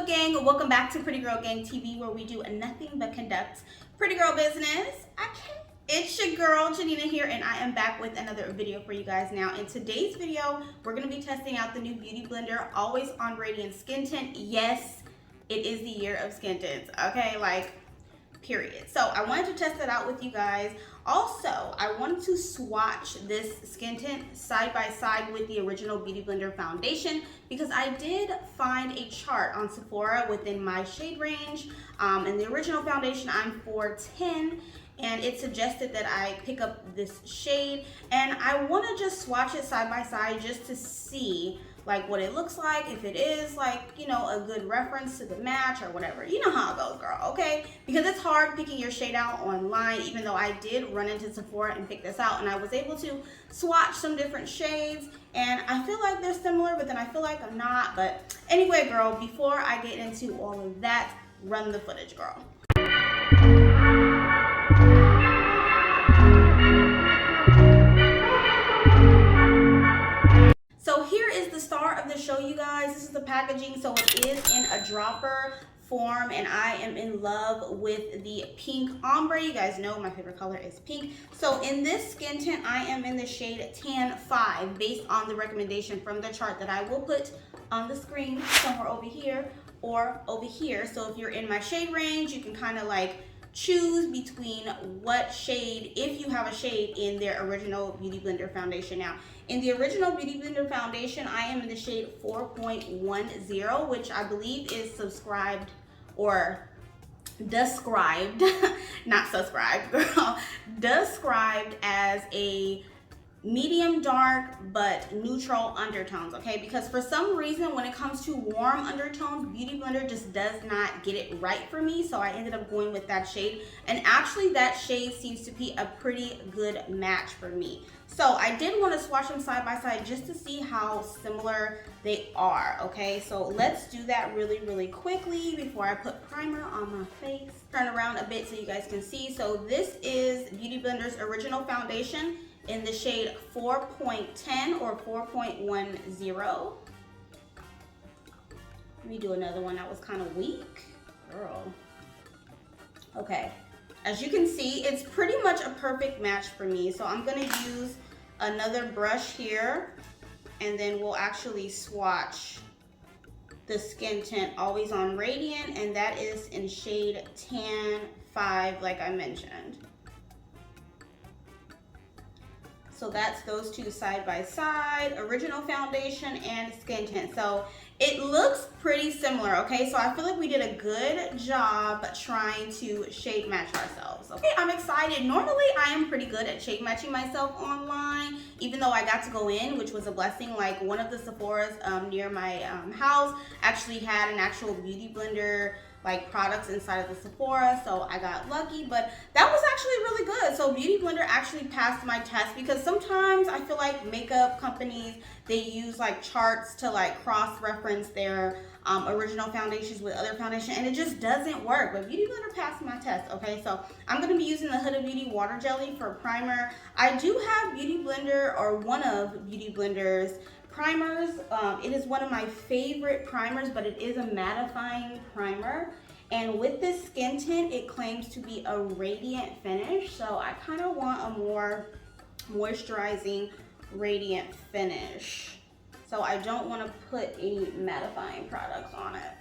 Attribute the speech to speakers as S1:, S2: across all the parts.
S1: up, gang? Welcome back to Pretty Girl Gang TV, where we do nothing but conduct pretty girl business. It's your girl Jeanina here, and I am back with another video for you guys. Now, in today's video, we're going to be testing out the new beauty blender, Always On Radiant Skin Tint. Yes, it is the year of skin tints, okay? Like, period. So I wanted to test it out with you guys. Also, I wanted to swatch this skin tint side by side with the original Beauty Blender foundation, because I did find a chart on Sephora within my shade range. And the original foundation, I'm 410, and it suggested that I pick up this shade, and I want to just swatch it side by side just to see like what it looks like, if it is like, you know, a good reference to the match or whatever. You know how it goes, girl, okay? Because it's hard picking your shade out online, even though I did run into Sephora and pick this out, and I was able to swatch some different shades, and I feel like they're similar, but then I feel like I'm not. But anyway, girl, before I get into all of that, run the footage, girl. So here is the star of the show, you guys. This is the packaging. So it is in a dropper form, and I am in love with the pink ombre. You guys know my favorite color is pink. So in this skin tint, I am in the shade Tan 5, based on the recommendation from the chart that I will put on the screen somewhere over here or over here. So if you're in my shade range, you can kind of like choose between what shade, if you have a shade in their original Beauty Blender foundation. Now, in the original Beauty Blender foundation, I am in the shade 4.10, which I believe is subscribed or described, not subscribed, girl, described as a medium dark but neutral undertones, okay? Because for some reason, when it comes to warm undertones, Beauty Blender just does not get it right for me, so I ended up going with that shade, and actually that shade seems to be a pretty good match for me. So I did want to swatch them side by side just to see how similar they are, okay? So let's do that really, really quickly before I put primer on my face. Turn around a bit so you guys can see. So this is Beauty Blender's original foundation in the shade 4.10 or 4.10. Let me do another one that was kind of weak. Girl. Okay. As you can see, it's pretty much a perfect match for me. So I'm going to use another brush here, and then we'll actually swatch the skin tint Always On Radiant, and that is in shade Tan 5, like I mentioned. So that's those two side by side, original foundation and skin tint. So it looks pretty similar, okay? So I feel like we did a good job trying to shade match ourselves. Okay, I'm excited. Normally I am pretty good at shade matching myself online, even though I got to go in, which was a blessing. Like one of the Sephoras near my house actually had an actual Beauty Blender like products inside of the Sephora, so I got lucky, but that was actually really good. So Beauty Blender actually passed my test, because sometimes I feel like makeup companies, they use like charts to like cross-reference their original foundations with other foundation, and it just doesn't work. But Beauty Blender passed my test, okay? So I'm gonna be using the Huda Beauty Water Jelly for primer. I do have Beauty Blender, or one of Beauty Blender's primers. It is one of my favorite primers, but it is a mattifying primer, and with this skin tint it claims to be a radiant finish, so I kind of want a more moisturizing radiant finish, so I don't want to put any mattifying products on it.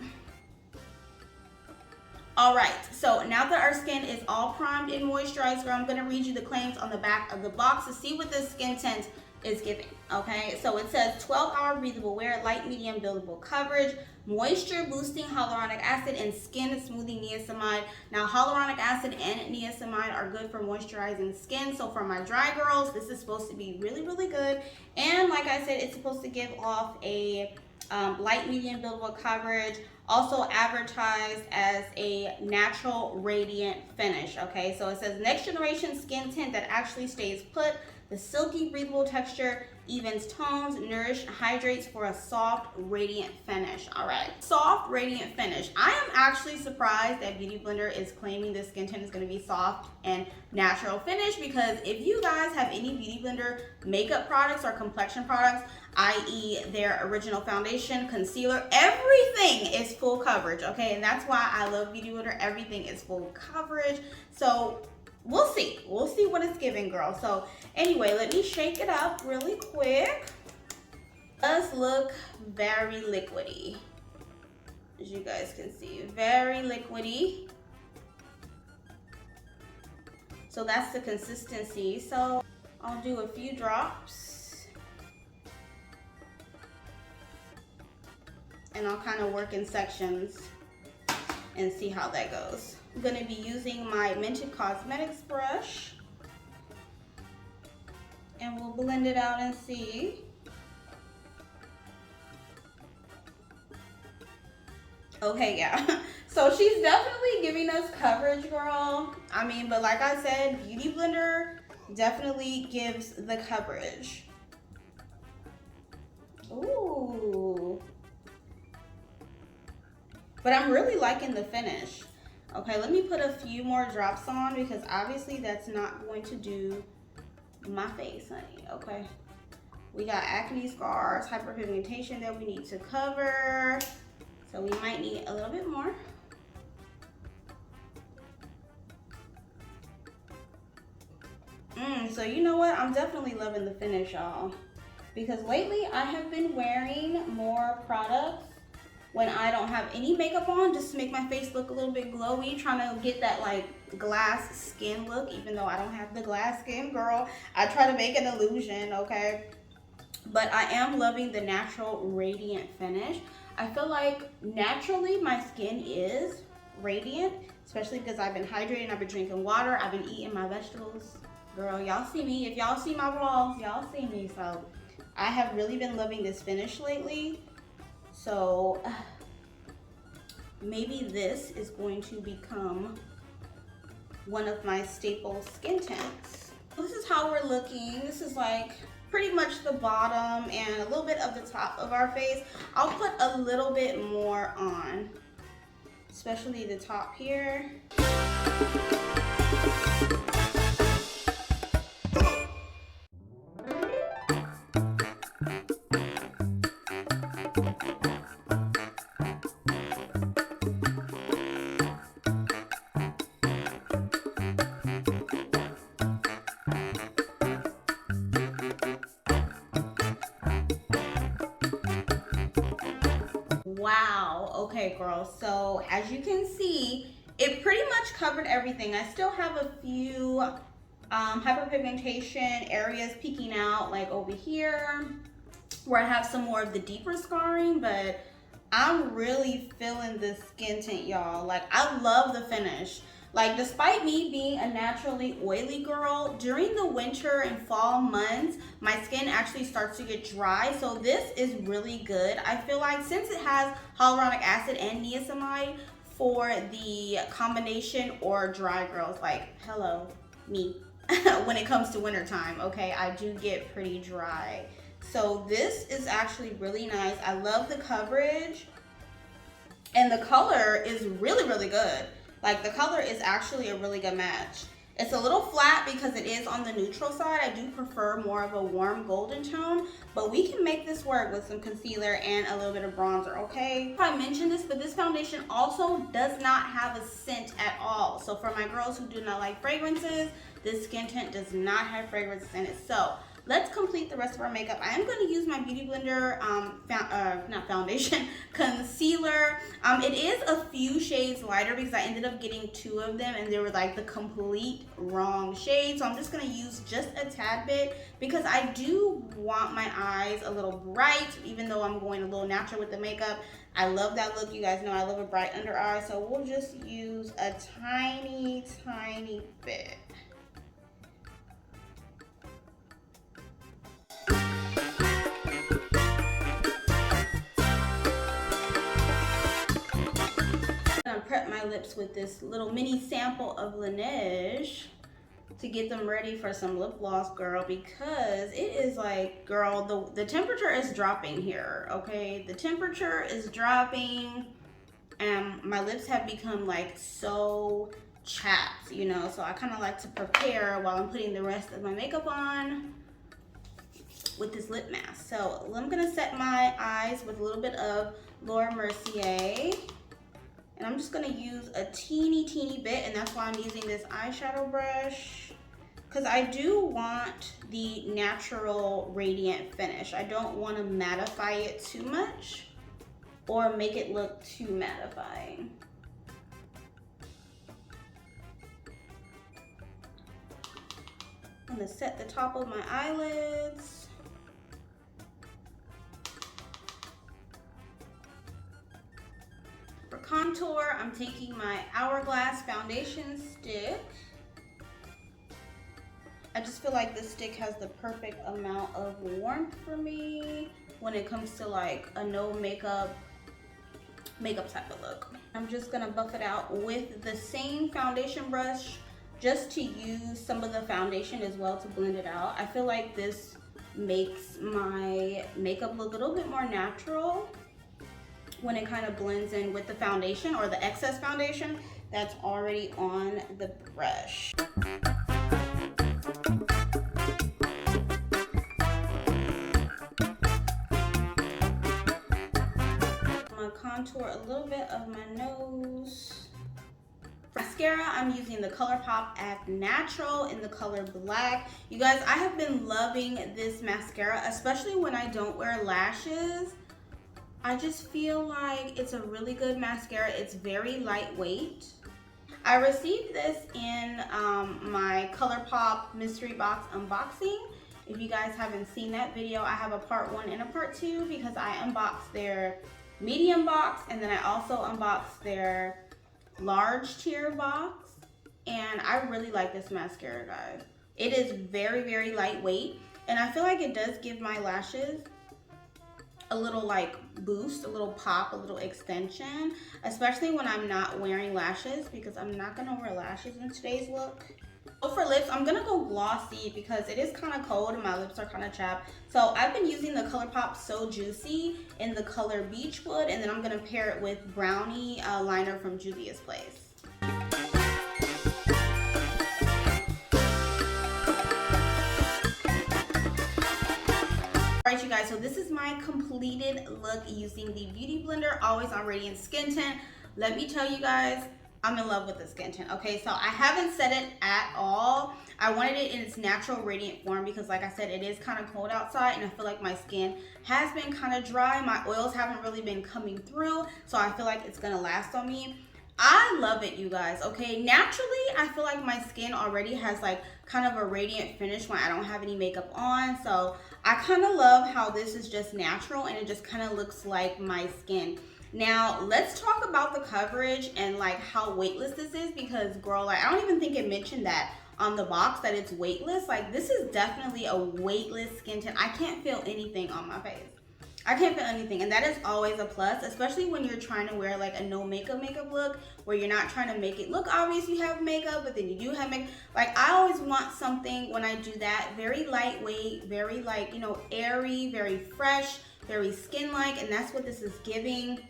S1: Alright, so now that our skin is all primed and moisturized, I'm going to read you the claims on the back of the box to see what this skin tint is giving, okay? So it says 12-hour breathable wear, light medium buildable coverage, moisture boosting hyaluronic acid, and skin smoothing niacinamide. Now hyaluronic acid and niacinamide are good for moisturizing skin, so for my dry girls, this is supposed to be really, really good. And like I said, it's supposed to give off a light medium buildable coverage, also advertised as a natural radiant finish, okay? So it says next generation skin tint that actually stays put. The silky breathable texture evens tones, nourish, hydrates for a soft, radiant finish. All right, soft, radiant finish. I am actually surprised that Beauty Blender is claiming this skin tint is going to be soft and natural finish, because if you guys have any Beauty Blender makeup products or complexion products, i.e. their original foundation, concealer, everything is full coverage, okay? And that's why I love Beauty Blender. Everything is full coverage. So we'll see what it's giving, girl. So anyway, let me shake it up really quick. It does look very liquidy, as you guys can see, very liquidy. So that's the consistency. So I'll do a few drops and I'll kind of work in sections and see how that goes. I'm going to be using my Mented Cosmetics brush, and we'll blend it out and see. Okay, yeah. So she's definitely giving us coverage, girl. I mean, but like I said, Beauty Blender definitely gives the coverage. Ooh. But I'm really liking the finish. Okay, let me put a few more drops on, because obviously that's not going to do my face, honey. Okay, we got acne scars, hyperpigmentation that we need to cover, so we might need a little bit more. So you know what, I'm definitely loving the finish, y'all, because lately I have been wearing more products when I don't have any makeup on, just to make my face look a little bit glowy, trying to get that like glass skin look, even though I don't have the glass skin, girl. I try to make an illusion, okay? But I am loving the natural radiant finish. I feel like naturally my skin is radiant, especially because I've been hydrating, I've been drinking water, I've been eating my vegetables. Girl, y'all see me. If y'all see my vlogs, y'all see me. So I have really been loving this finish lately. So maybe this is going to become one of my staple skin tints. This is how we're looking. This is like pretty much the bottom and a little bit of the top of our face. I'll put a little bit more on, especially the top here. Wow, okay girl, so as you can see, it pretty much covered everything. I still have a few hyperpigmentation areas peeking out, like over here where I have some more of the deeper scarring, but I'm really feeling this skin tint, y'all. Like, I love the finish. Like, despite me being a naturally oily girl, during the winter and fall months, my skin actually starts to get dry. So this is really good. I feel like since it has hyaluronic acid and niacinamide for the combination or dry girls, like, hello, me, when it comes to wintertime, okay, I do get pretty dry. So this is actually really nice. I love the coverage, and the color is really, really good. Like, the color is actually a really good match. It's a little flat because it is on the neutral side. I do prefer more of a warm golden tone, but we can make this work with some concealer and a little bit of bronzer, okay? I mentioned this, but this foundation also does not have a scent at all. So for my girls who do not like fragrances, this skin tint does not have fragrances in it. So let's complete the rest of our makeup. I am going to use my Beauty Blender, not foundation, concealer. It is a few shades lighter because I ended up getting 2 of them and they were like the complete wrong shade. So I'm just going to use just a tad bit because I do want my eyes a little bright, even though I'm going a little natural with the makeup. I love that look. You guys know I love a bright under eye. So we'll just use a tiny, tiny bit. Prep my lips with this little mini sample of Laneige. to get them ready for some lip gloss, girl, because it is like, girl, the temperature is dropping here, okay? The temperature is dropping and my lips have become like so chapped, you know, so I kind of like to prepare while I'm putting the rest of my makeup on with this lip mask. So I'm gonna set my eyes with a little bit of Laura Mercier, and I'm just gonna use a teeny bit, and that's why I'm using this eyeshadow brush, because I do want the natural radiant finish. I don't want to mattify it too much or make it look too mattifying. I'm gonna set the top of my eyelids. For contour, I'm taking my Hourglass foundation stick. I just feel like this stick has the perfect amount of warmth for me when it comes to like a no makeup type of look. I'm just gonna buff it out with the same foundation brush just to use some of the foundation as well to blend it out. I feel like this makes my makeup look a little bit more natural when it kind of blends in with the foundation or the excess foundation that's already on the brush. I'm gonna contour a little bit of my nose. Mascara, I'm using the ColourPop Act Natural in the color Black. You guys, I have been loving this mascara, especially when I don't wear lashes. I just feel like it's a really good mascara. It's very lightweight. I received this in my ColourPop mystery box unboxing. If you guys haven't seen that video, I have a part 1 and a part 2 because I unboxed their medium box and then I also unboxed their large tier box, and I really like this mascara, guys. It is very lightweight, and I feel like it does give my lashes a little like boost, a little pop, a little extension, especially when I'm not wearing lashes, because I'm not gonna wear lashes in today's look. So for lips, I'm gonna go glossy because it is kind of cold and my lips are kind of chapped. So I've been using the ColourPop So Juicy in the color Beachwood, and then I'm gonna pair it with Brownie liner from Juvia's Place. Alright you guys, so this is my completed look using the Beauty Blender, always on Radiant Skin Tint. Let me tell you guys, I'm in love with the skin tint. Okay, so I haven't set it at all. I wanted it in its natural radiant form because like I said, it is kind of cold outside and I feel like my skin has been kind of dry. My oils haven't really been coming through, so I feel like it's gonna last on me. I love it, you guys. Okay, naturally I feel like my skin already has like kind of a radiant finish when I don't have any makeup on, so I kind of love how this is just natural and it just kind of looks like my skin. Now let's talk about the coverage and like how weightless this is, because girl, like I don't even think it mentioned that on the box that it's weightless. Like this is definitely a weightless skin tint. I can't feel anything on my face. I can't feel anything, and that is always a plus, especially when you're trying to wear like a no makeup look where you're not trying to make it look obvious you have makeup, but then you do have makeup. Like I always want something when I do that very lightweight, very like, you know, airy, very fresh, very skin-like, and that's what this is giving.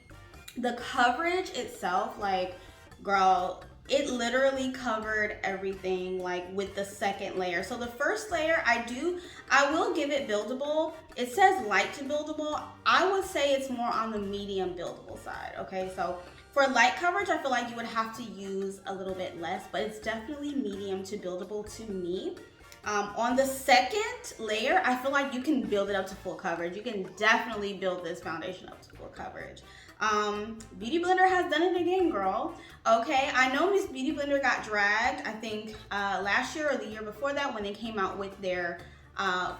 S1: The coverage itself, like girl, it literally covered everything like with the second layer. So the first layer, I will give it buildable. It says light to buildable. I would say it's more on the medium buildable side. Okay, so for light coverage, I feel like you would have to use a little bit less, but it's definitely medium to buildable to me. On the second layer, I feel like you can build it up to full coverage. You can definitely build this foundation up to full coverage. Beauty Blender has done it again, girl. Okay, I know Miss Beauty Blender got dragged, I think last year or the year before that when they came out with their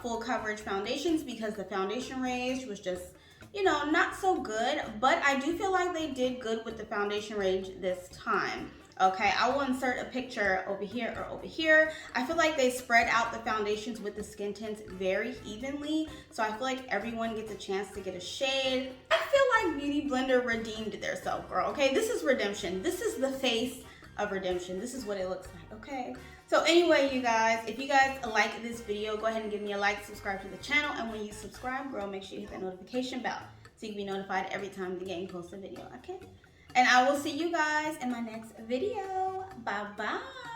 S1: full coverage foundations, because the foundation range was just, you know, not so good. But I do feel like they did good with the foundation range this time. Okay, I will insert a picture over here or over here. I feel like they spread out the foundations with the skin tints very evenly, so I feel like everyone gets a chance to get a shade. I feel like Beauty Blender redeemed themselves, girl. Okay, this is redemption. This is the face of redemption. This is what it looks like, okay? So anyway, you guys, if you guys like this video, go ahead and give me a like, subscribe to the channel, and when you subscribe, girl, make sure you hit that notification bell so you can be notified every time the gang posts a video, okay? And I will see you guys in my next video. Bye-bye.